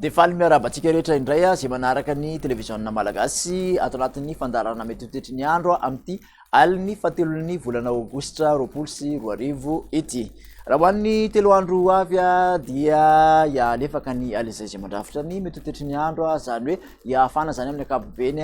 De faly miarabantsika rehetra indray izay manaraka ny télévision malagasy ato anatin'ny fandarana Météo toetry ny andro amin'ity aliny fatelon'ny volana Aogositra 2024 ity. Raha hoan'ny telo andro avy dia ialefaka ny alizay izay mandrafitra ny Météo toetry ny andro zany hoe iafana zany amin'ny ankapobeny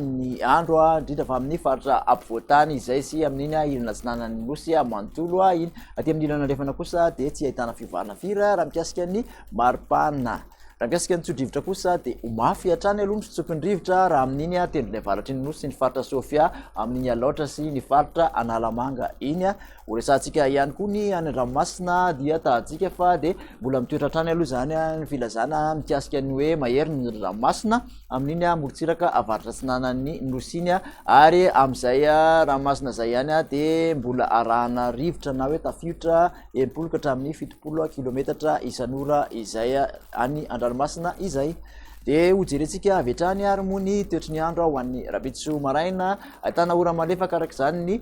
ny andro indrindra fa amin'ny faritra ampovoantany izay sy amin'iny ilana tsinanan'ny nosy manontolo iny aty amin'ny ilana alefana kosa dia tsy ahitana fivarana firy raha mikasika ny maripana. Raha mikasika ny tsodrivotra kosa dia omafy hatrany aloha ny fitsopin-drivotra raha amin'iny tendrony avaratry ny nosy ny faritra Sofia amin'iny alotra sy ny faritra Analamanga iny ho resantsika ihany koa ny any Andranomasina dia tahantsika fa dia mbola mitoetra hatrany aloha zany ny filazana mikasika ny hoe mahery ny Andranomasina amin'iny morotsiraka avaratra tsinanan'ny nosy iny ary amin'izay ranomasina zay ihany dia mbola arahana rivotra na hoe tafiotra 70 ka hatramin'ny 70 kilometatra isan'ora izay any Andranomasina izay. Dia hojerentsika avy hatrany ary moa ny toetry ny andro ho an'ny rapitso maraina ahitana ora malefaka araka izany ny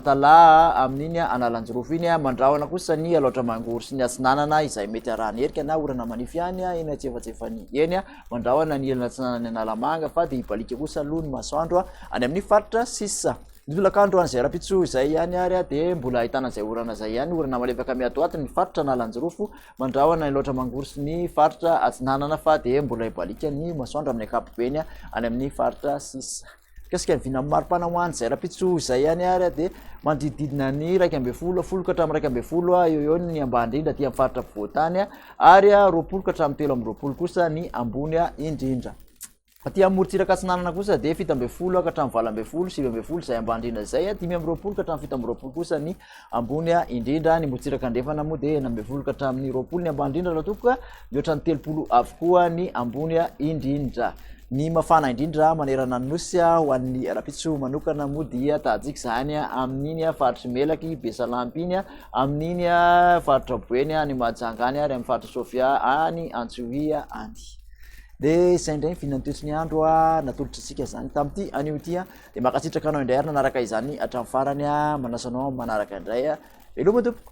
Talata amin'iny analanjirofo iny mandrahona kosa ny aloatra mangoro sy ny atsinanana izay mety arahany herika na orana manify ihany eny tsefatsefany eny mandrahona ny elana atsinanana Analamanga fa dia ibalika kosa aloha ny masoandro any amin'ny faritra sisa. Ny tolakandro an'izay rapitso izay ihany ary dia mbola ahitana izay orana izay ihany orana malefaka miatoato ny faritra analanjirofo mandrahona ny loatra mangoro sy ny faritra atsinanana fa dia mbola ibalika ny masoandro amin'ny ankapobeny any amin'ny faritra sisa. Kasika ny vina maripana ho an'izay rapitso izay ihany ary dia manodididina ny 12 ka hatramin'ny 12 eo ny ambany indrindra aty amin'ny faritra ampovoantany ary 20 ka hatramin'ny 13 kosa ny ambony indrindra. Aty amorotsiraka atsinanana kosa dia 17 ka hatramin'ny 18, 19 izay ambany indrindra izay 5 ka hatramin'ny 17 kosa ny ambony indrindra. Ny morotsiraka andrefana moa dia 19 ka hatramin'ny 20 ny ambany indrindra raha tokoka mihoatra ny 30 avokoa ny ambony indrindra. Ny mafana indrindra manerana ny nosy ho an'ny rapitso manokana moa dia tahantsika zany amin'iny faritra Melaky Besalampy iny amin'iny faritra Boeny ny Mahajanga any ary amin'ny faritra Sofia any Antsohia any. Dia izay indray VINAN'NY TOETRY NY ANDRO natolotra antsika zany tamin'ity anio ity dia makasitraka anao indray ary nanaraka izany hatramin'ny farany manasanao manaraka indray. Hello madopoko.